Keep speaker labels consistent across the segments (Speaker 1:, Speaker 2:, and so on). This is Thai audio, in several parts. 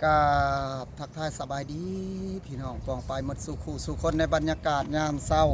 Speaker 1: กาบทักทายสบายดีพี่น้องปองไปหมดสู่คู่สู่คนในบรรยากาศยามเศร้า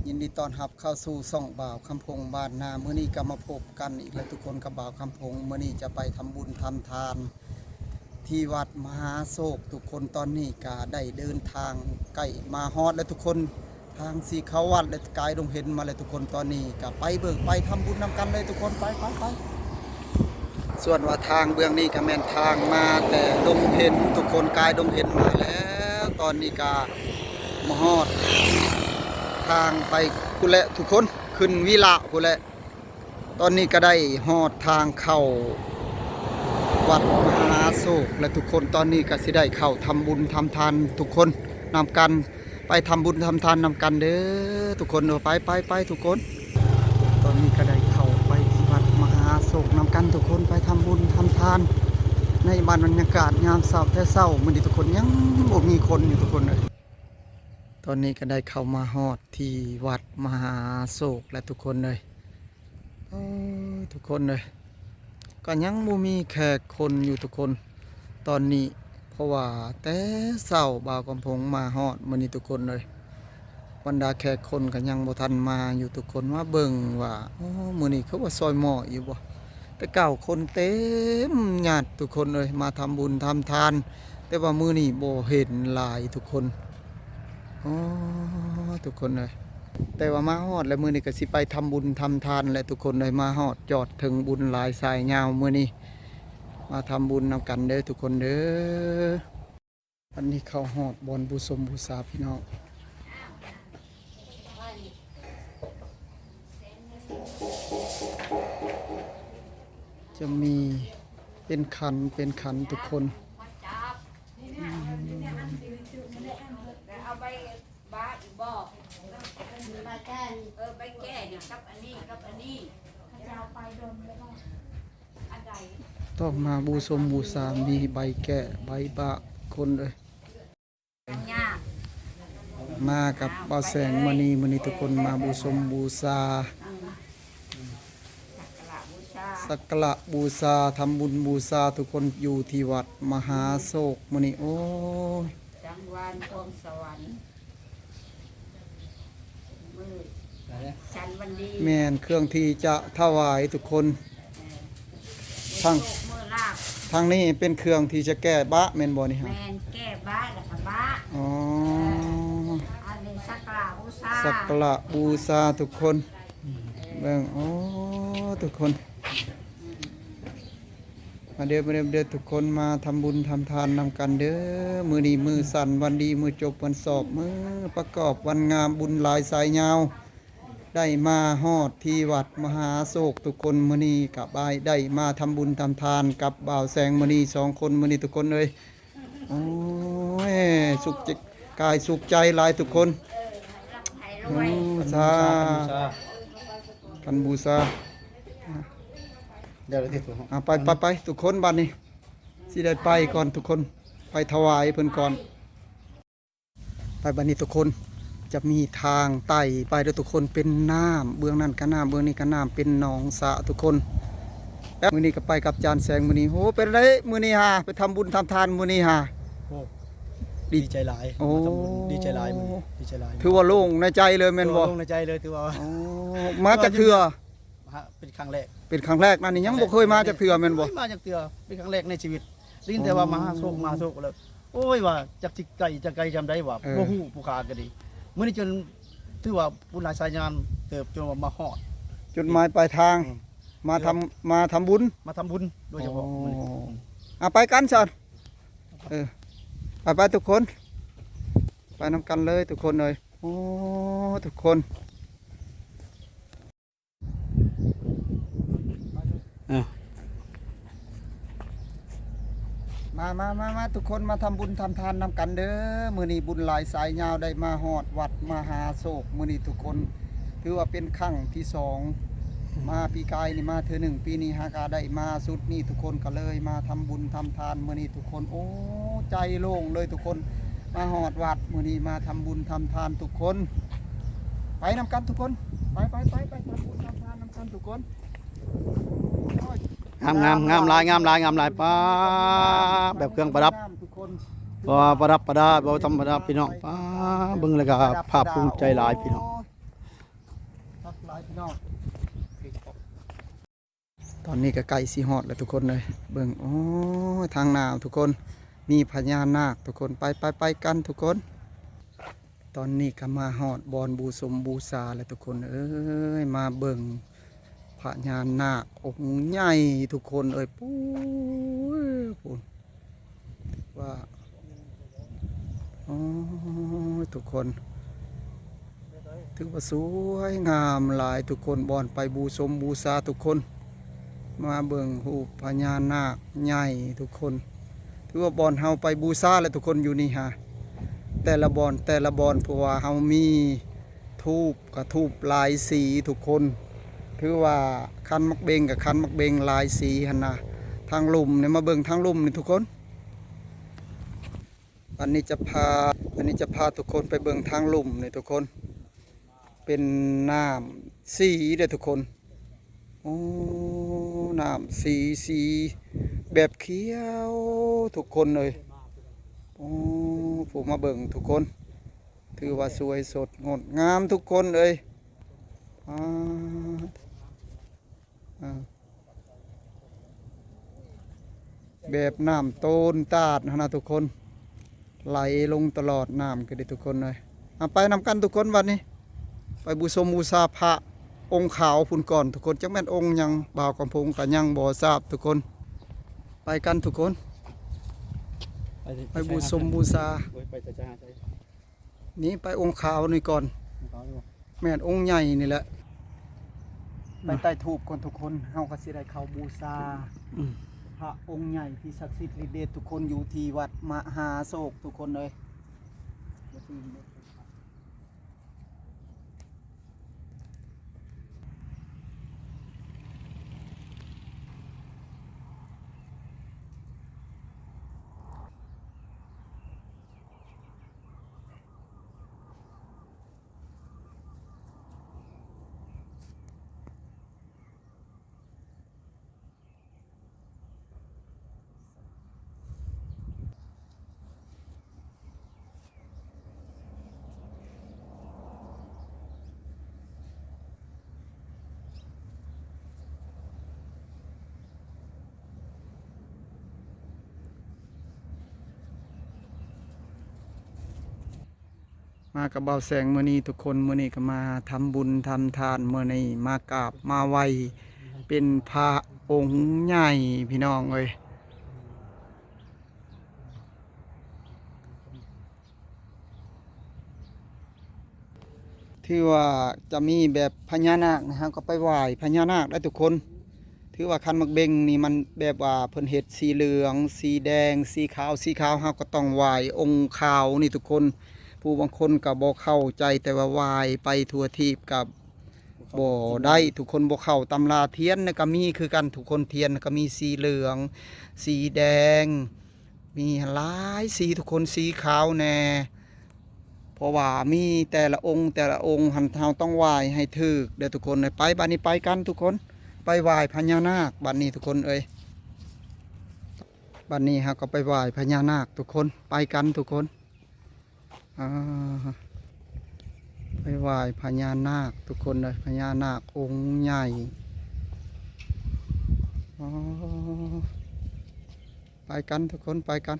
Speaker 1: ยินดีต้อนรับเข้าสู่ส่องบ่าวคำพงบ้านนาเมื่อนี้ก็มาพบกันอีกแล้วทุกคนกับบ่าวคำพงเมื่อนี้จะไปทำบุญทำทานที่วัดมหาโศกทุกคนตอนนี้ก็ได้เดินทางใกล้มาฮอดแล้วทุกคนทางสีเขาวัดและกายดงเห็นมาเลยทุกคนตอนนี้ก็ไปเบิกไปทำบุญนำกันเลยทุกคนไปส่วนว่าทางเบื้องนี้ก็แม่นทางมาแต่ดงเห็นทุกคนกายดงเห็นมาแล้วตอนนี้ก็มาฮอดทางไปกุแลทุกคนขึ้นวิละกุแลตอนนี้ก็ได้ฮอดทางเข้าวัดมหาโศกและทุกคนตอนนี้ก็สิได้เข้าทำบุญทำทานทุกคนนำกันไปทำบุญทำทานนำกันเด้อทุกคนไปทุกคนตอนนี้ก็ได้เข้าไปที่วัดมหาโศกนำกันทุกคนไปทำบุญทำทานในบรรยากาศยามเช้าแต่เช้ามื้อนี้ทุกคนยังบ่มีคนอยู่ทุกคนเลยตอนนี้ก็ได้เข้ามาฮอดที่วัดมหาโศกและทุกคนเลยทุกคนเลยก็ยังบ่มีแขกคนอยู่ทุกคนตอนนี้เพราะว่าแต่เช้าบ่าวกำพงมาฮอดมื้อนี้ทุกคนเลยบรรดาแขกคนก็ยังบ่ทันมาอยู่ทุกคนมาเบิ่งว่ามื้อนี้เขาว่าซอยหม้ออยู่บ่แต่เก่าคนเต็มญาติทุกคนเลยมาทำบุญทำทานแต่ว่ามื้อนี้บ่เห็นหลายทุกคนทุกคนเลยแต่ว่ามาฮอดแล้วมื้อนี้ก็สิไปทำบุญทำทานแหละทุกคนเลยมาฮอดจอดถึงบุญหลายสายยาวมื้อนี้มาทำบุญนำกันเด้อทุกคนเด้ออันนี้เข้าฮอดบอนบูชมบูชาพี่น้องจะมีเป็นขันทุกคน
Speaker 2: เอาไปบ้าอีกบอกไปแก้ไปแก้เดี๋ยวกับอันนี้กับอันนี้จะเอาไปโดนไปบ้างอันใด
Speaker 1: ต้องมาบูชมบูชามีใบแกะใบบะคนเลยมากับบ่าวแสงมณีทุกคนมาบูชมบูชาสักการะบูชาทำบุญบูชาทุกคนอยู่ที่วัดมหาโศกมณีโอ้ย
Speaker 2: จังหวัดพวงสวรรค์มือชันวันดี
Speaker 1: แม่นเครื่องที่จะถวายทุกคนทางนี้เป็นเครื่องที่จะแก้บะแม่นบ่นี่ฮะ
Speaker 2: แม่นแก้บะแล้วก็บะ
Speaker 1: อ๋อ
Speaker 2: อันนี้สักการะบูชา
Speaker 1: สักการะบูชาทุกคนเบิ่งทุกคนมาเด้อทุกคนมาทำบุญทำทานนำกันเด้อมื้อนี้มื้อสั่นวันดีมื้อจบวันสอบมื้อประกอบวันงามบุญหลายสายยาวได้มาฮอดที่วัดมหาโศกทุกคนมื้อนี้กับบ่ายได้มาทำบุญทำทานกับบ่าวแสงมื้อนี้2คนมื้อนี้ทุกคนเลยโอ้ยสุขกายสุขใจหลายทุกคนสากันบูชา
Speaker 3: เดี๋ยวติดตัว
Speaker 1: ไปทุกคนบัดนี้สิได้ไปก่อนทุกคนไปถวายเพิ่นก่อนไปบัดนี้ทุกคนจะมีทางไต่ไปด้วยทุกคนเป็นน้ำเบื้องนั้นก็น้ำเบื้องนี้ก็น้ำเป็นหนองสระทุกคนแล้วมื้อนี้ก็ไปกับจานแสงมื้อนี้โหเป็นไรมื้อนี้ฮะไปทำบุญทำทานมื้อนี้ฮะ
Speaker 3: โอ้ดีใจหลายดีใจหลายมื้อดีใจหลาย
Speaker 1: ถือว่าโล่งในใจเลยแม่นบ่
Speaker 3: โล่งในใจเลยถือว่า
Speaker 1: มาจากเทื่อ
Speaker 3: เป็นครั้งแรก
Speaker 1: นั่นนี่ยังบ่เคยมาจากเทื่อแม่นบ่
Speaker 3: มาจากเทื่อเป็นครั้งแรกในชีวิตได้ยินแต่ว่ามหาโศกแล้วโอ้ยว่าจักสิไกลจำได้ว่าบ่ฮู้ผู้ขาก็ดีมื้อนี้จนถือว่าบุญหลายสายงานเติบจนมาฮอด
Speaker 1: จุดหมายปลายทางมาทำบุญ
Speaker 3: โดยเฉพาะมื้อนี้
Speaker 1: ไปกันซั่นไปทุกคนไปนำกันเลยทุกคนเลยโอ้ทุกคนมาทุกคนมาทำบุญทำทานนำกันเด้อมื้อนี้บุญหลายสายยาวได้มาฮอดวัดมหาโศกมื้อนี้ทุกคนถือว่าเป็นครั้งที่2มาปีกายนี่มาเทื่อ1ปีนี้หากาได้มาสุดนี่ทุกคนก็เลยมาทำบุญทำทานมื้อนี้ทุกคนโอ้ใจโล่งเลยทุกคนมาฮอดวัดมื้อนี้มาทำบุญทำทานทุกคนไปนำกันทุกคนไปทำบุญทำทานนำกันทุกคน
Speaker 3: งามหลายป้าแบบเครื่องประดับ
Speaker 1: ทุกคน
Speaker 3: ว่าประดับประดาบ่ธรรมดาพี่น้องป้าเบิ่งแล้วก็ภาคภูมิใจหลายพี่น้อง
Speaker 1: ทักหลายพี่น้องตอนนี้ก็ใกล้สิฮอดแล้วทุกคนเลยเบิ่งโอ้ยทางหนาวทุกคนมีพญานาคทุกคนไปกันทุกคน ตอนนี้ก็มาฮอดบอนบูสมบูชาแล้วทุกคนเอ้ยมาเบิ่งพญานาคองค์ใหญ่ทุกคนเอ้ยปู้ยพูนว่าโอ้ยทุกคนถือว่าสวยงามหลายทุกคนบอนไปบูสมบูชาทุกคนมาเบิ่งรูปพญานาคใหญ่ทุกคนถือว่าบอนเฮาไปบูชาแล้วทุกคนอยู่นี่ฮะแต่ละบอนเพราะว่าเฮามีทูบกับทูบลายสีทุกคนถือว่าคันมักเบงกับคันมักเบงลายสีหั่นนะทางลุ่มเนี่ยมาเบิ่งทางลุ่มนี่ทุกคนอันนี้จะพาทุกคนไปเบิ่งทางลุ่มนี่ทุกคนเป็นน้ำสีเด้อทุกคนโอ้น้ำสีแบบเขียวทุกคนเลยโอ้ผมมาเบิ่งทุกคนถือว่าสวยสดงดงามทุกคนเลยแบบน้ำโตนตาดนะทุกคนไหลลงตลอดน้ำกันดิทุกคนเลยไปนำกันทุกคนวันนี้ไปบูชมบูชาพระองค์ขาวพุ่นก่อนทุกคนจักแม่นองค์ยังบ่าวกำพงกับยังบ่ทราบทุกคนไปกันทุกคนไปบูชมบูชานี่ไปองค์ขาวนี่ก่อนแม่นองค์ใหญ่นี่แหละไปใต้ถูกก่อนทุกคนเฮาก็สิได้เข้าบูชาพระองค์ใหญ่ที่ศักดิ์สิทธิ์ฤทธิ์เดชทุกคนอยู่ที่วัดมหาโศกทุกคนเลยมากับเบาแสงมื้อนี้ทุกคนมื้อนี้ก็มาทำบุญทำทานมื้อนี้มากราบมาไหว้เป็นพระองค์ใหญ่พี่น้องเอ้ยที่ว่าจะมีแบบพญานาคนะครับก็ไปไหว้พญานาคได้ทุกคนถือว่าคันมักเบงนี่มันแบบว่าเพิ่นเฮ็ดสีเหลืองสีแดงสีขาวเฮาก็ต้องไหว้องค์ขาวนี่ทุกคนผู้บางคนก็บ่เข้าใจแต่ว่าไหว้ไปทั่วทีปกับบ่ได้ทุกคนบ่เข้าตำราเทียนก็มีคือกันทุกคนเทียนก็มีสีเหลืองสีแดงมีหลายสีทุกคนสีขาวแน่เพราะว่ามีแต่ละองค์หันเฮาต้องไหว้ให้ถูกเด้อทุกคนไปบัดนี้ไปกันทุกคนไปไหว้พญานาคบัดนี้ทุกคนเอ้ยบัดนี้เฮาก็ไปไหว้พญานาคทุกคนไปกันทุกคนไปไหว้พญานาคทุกคนเลยพญานาคองค์ใหญ่ไปกันทุกคนไปกัน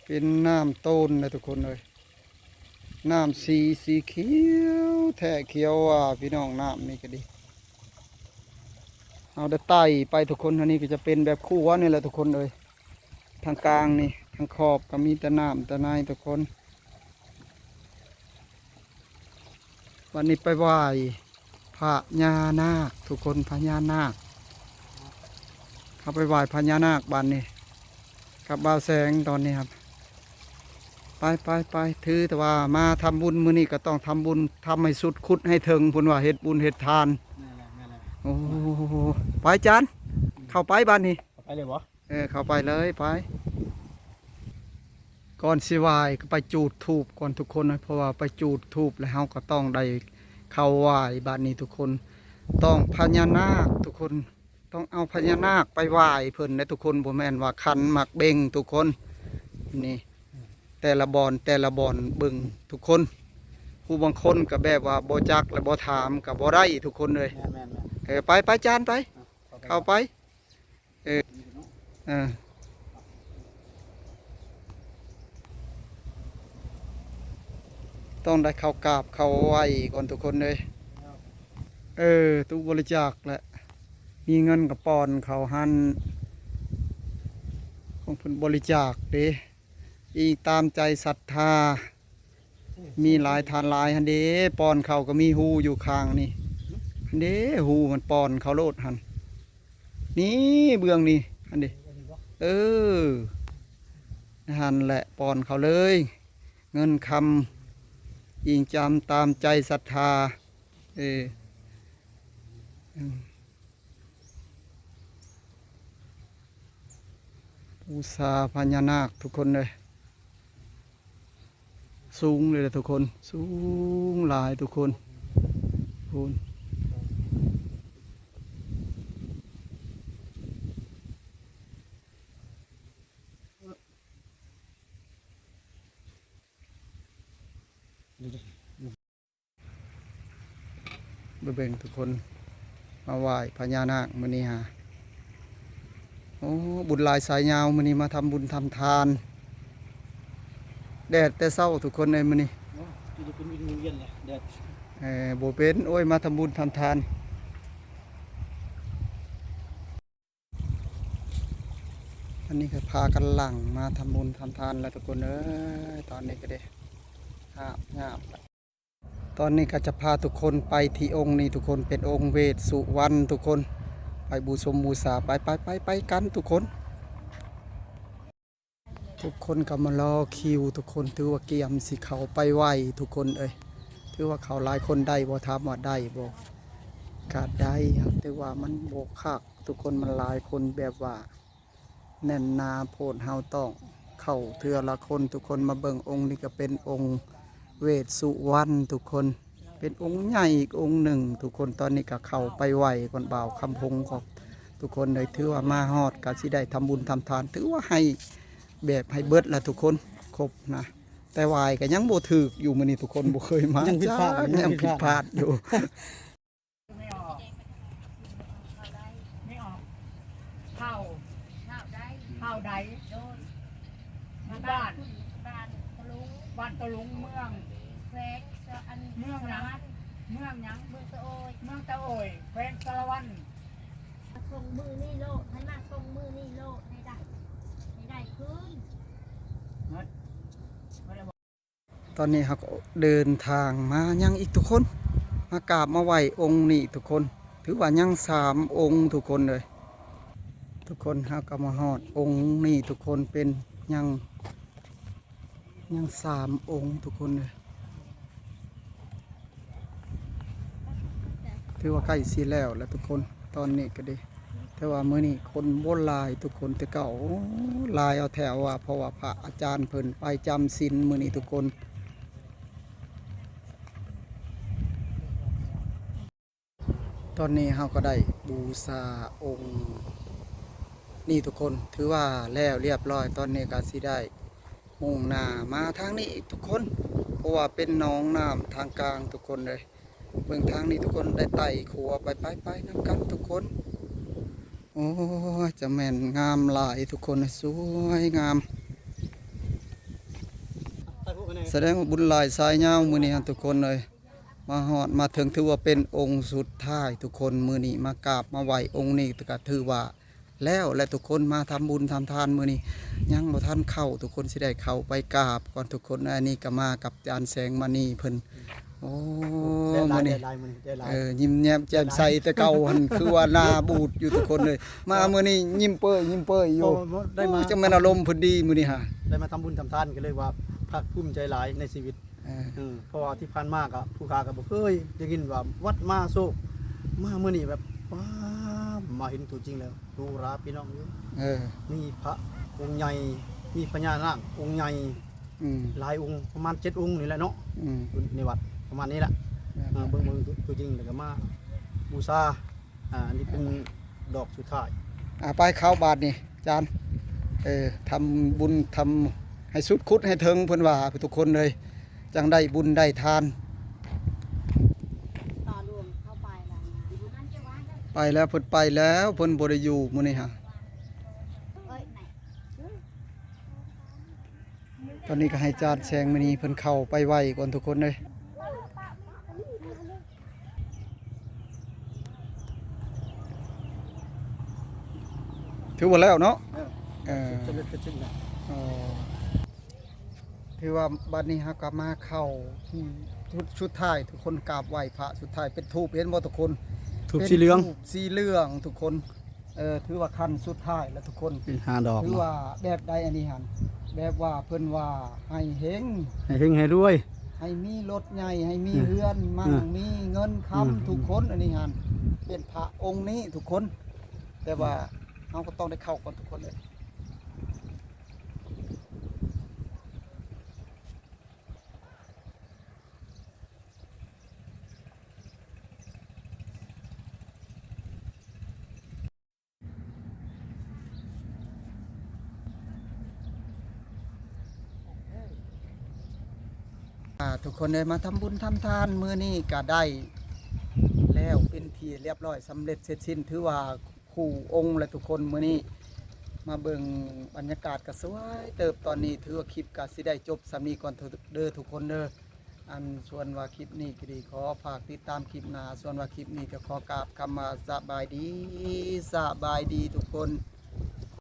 Speaker 1: เป็นน้ำต้นเลยทุกคนเลยน้ำสีเขียวแท้เขียวพี่น้องน้ำนี่ก็ดีเอาได้ไต่ไปทุกคนอันนี้ก็จะเป็นแบบคู่วะนี่แหละทุกคนเลยทางกลางนี่ทางขอบก็มีแต่น้ำแต่ในทุกคนวันนี้ไปไหว้พญานาคทุกคนพญานาคเขาไปไหว้พญานาคบ้านนี้กับบ่าวแสงตอนนี้ครับไปถือแต่ว่ามาทำบุญมื้อนี้ก็ต้องทำบุญทำให้สุดคุดให้ถึงพุ่นว่าเฮ็ดบุญเฮ็ดทานโอ้ไปจานเข้าไปบ้านนี้
Speaker 3: ไปเลยบ่
Speaker 1: เข้าไปเลยไปก่อนสิไหว้ก็ไปจูดธูปก่อนทุกคนนะเพราะว่าไปจูดธูปแล้วเฮาก็ต้องได้ เข้าไหว้บ้านนี้ทุกคนต้องพญานาคทุกคนต้องเอาพญานาคไปไหว้เพิ่นนะทุกคนบ่แม่นว่าขันหมักเบ่งทุกคนนี่แต่ละบอนเบิ่งทุกคนผู้บางคนก็แบบว่าบ่จักและบ่ถามก็บ่ได้ทุกคนเลย
Speaker 3: แม่น
Speaker 1: ไปจานไป
Speaker 3: ๆ
Speaker 1: เข้าไปเออต้องได้เข้ากราบเข้าไหว้ก่อนทุกคนเลยตู้บริจาคแหละมีเงินกับปอนเขาหันของเพิ่นบริจาคเด้อีกตามใจศรัทธามีหลายทานหลายหันเด้ปอนเขาก็มีหูอยู่ข้างนี่หันเด้หูมันปอนเขาโลดหันนี่เบื้องนี่หันเด้หันแหละปอนเขาเลย เงินคำอิงจำตามใจศรัทธาอุษาพญานาคทุกคนเลยสูงเลยทุกคนสูงหลายทุกคนคุณเบ่งทุกคนมาไหว้พญานาคมื้อนี้ฮะโอ้บุญหลายสายยาวมื้อนี้มาทำบุญทำทานแดดแต่เช้าทุกคนเลยมื้อนี้
Speaker 3: จะเป็นวินเวียนเลยแดด
Speaker 1: บ่เป็นโอ้ยมาทำบุญทำทานอันนี้ก็พากันหลั่งมาทำบุญทำทานแล้วทุกคนตอนนี้ก็ได้งาบตอนนี้ก็จะพาทุกคนไปที่องค์นี้ทุกคนเป็นองค์เวสสุวรรณทุกคนไปบูชมบูชาไปกันทุกคนก็มารอคิวทุกคนถือว่าเกียมสิเขาไปไหวทุกคนถือว่าเขาหลายคนได้บ่ถามว่าได้บ่กาดได้ครับแต่ว่ามันโบกคักทุกคนมันหลายคนแบบว่าแน่นนาโพดเฮาต้องเข้าเทือละคนทุกคนมาเบิ่งองค์นี้ก็เป็นองค์เวสสุวรรณทุกคนเป็นองค์ใหญ่อีกองค์หนึ่งทุกคนตอนนี้ก็เข้าไปไหวก่อนบ่าวคำพงของทุกคนเลยถือว่ามาฮอดก็สิได้ทำบุญทำทานถือว่าให้แบบให้เบิดละทุกคนครบนะแต่วายก็ยังบ่ถึกอยู่มื้อนี้ทุกคนบ่เคยมายังผิดพลาดอยู่
Speaker 2: ไม่ออกเข้าใดโดนบ้านตะลุงเมืองแขวงอันเมืองหยังเมืองตะโอยแขวงสารวัตรส่งมือนี่โลดให้มาส่งมือนี่โลดให้ได้คืน
Speaker 1: ตอนนี้เราก็เดินทางมายังอีกทุกคนมากราบมาไหว้องค์นี้ทุกคนถือว่ายัง3 องค์ทุกคนเลยทุกคนเราก็มาฮอดองค์นี้ทุกคนเป็นยัง3 องค์ทุกคนเลยถือว่าใกล้สิแล้วทุกคนตอนนี้ก็ดีแต่ว่ามื้อนี้คนโบราณทุกคนแต่เก่าลายเอาแถวว่าเพราะว่าพระอาจารย์เพิ่นไปจำศีลมื้อนี้ทุกคนตอนนี้เราก็ได้บูชาองค์นี่ทุกคนถือว่าแล้วเรียบร้อยตอนนี้ก็สิได้มุ่งหน้ามาทางนี้ทุกคนเพราะว่าเป็นหนองน้ำทางกลางทุกคนเลยเบื้องทางนี้ทุกคนได้ไต่ขัวไปนำกันทุกคนโอ้จะแม่นงามหลายทุกคนสวยงามแสดงว่าบุญหลายสายยาวมื้อนี้ทุกคนเลยมาฮอดมาถึงถือว่าเป็นองค์สุดท้ายทุกคนมื้อนี้มากราบมาไหว้องค์นี้ก็ถือว่าแล้วและทุกคนมาทำบุญทำทานมื้อนี้ยังบ่ทันเข้าทุกคนสิได้เข้าไปกราบก่อนทุกคนอันนี้ก็มากับอาจารย์แสงมณีเพิ่นโอ้มื้อนี้ยิ้มแย้มแจ่มใสแต่เก่าหั่นคือว่าหน้าบูดอยู่ทุกคนเลยมามื้อนี้ยิ้มเป้ยอยู่ได้มาจังแม่นอารมณ์เพิ่นดีมื้อนี้ฮะ
Speaker 3: ได้มาทำบุญทำทานก็เลยว่าภาคภูมิใจหลายในชีวิตเพราะว่าที่ผ่านมาก็ผู้ค้าก็บ่เคยได้ยินว่าวัดมาโซมามื้อนี้แบบว้ามาเห็นตัวจริงแล้วดูราพี่น้องอยู่มีพระองค์ใหญ่มีพญานาคองค์ใหญ่หลายองค์ประมาณ7 องค์นี่แหละเนาะในวัดประมาณนี้แหละ เบิ่งตัวจริงแล้วก็มาบูชาอันนี้เป็นดอกสุดท้าย
Speaker 1: ไปเข้าบาทนี่อาจารย์ทำบุญทำให้สุดคุดให้ถึงเพิ่นว่าทุกคนเลยจังได้บุญได้ทาน
Speaker 4: ต่อรวมเข้าไปแล้วนะ
Speaker 1: ไปแล้วเพิ่นไปแล้วเพิ่นบ่ได้อยู่มื้อนี้ฮะ
Speaker 4: เอ้ยไหน
Speaker 1: ตอนนี้ก็ให้อาจารย์แสงมณีเพิ่นเข้าไปไว้ก่อนทุกคนเลยถือว่าแล้วเนาะ
Speaker 3: จะเล็ดจะชิ้นนะ
Speaker 1: ถือว่าบัดนี้ฮะก็มาเข้าชุดท้ายทุกคนกราบไหว้พระสุดท้ายเป็นธูปเห็นบ่ทุกคน
Speaker 3: ถูกสีเหลือง
Speaker 1: ป็นธูปสีเหลืองทุกคนถือว่าขั้นสุดท้ายแล้วทุกคน
Speaker 3: เป็น5 ดอก
Speaker 1: ถือว่าแบบใดอันนี้หันแบบว่าเพิ่นว่าให้เฮง
Speaker 3: ให้เฮงให้รวย
Speaker 1: ให้มีรถใหญ่ให้มีเฮือนมั่งมีเงินคำทุกคนอันนี้หันเป็นพระองค์นี้ทุกคน แต่ว่าเราก็ต้องได้เข้าก่อนทุกคนเลยทุกคนเลยมาทำบุญทำทานมื้อนี้ก็ได้แล้วเป็นที่เรียบร้อยสำเร็จเสร็จสิ้นถือว่าคู่องค์และทุกคนมื้อนี้มาเบิ่งบรรยากาศก็สวยเติบตอนนี้ถือว่าคลิปก็สิได้จบสำนี้ก่อนเด้อทุกคนเด้ออันส่วนว่าคลิปนี้ก็ดีขอฝากติดตามคลิปหน้าส่วนว่าคลิปนี้ก็ขอกราบคำว่าสบายดีทุกคน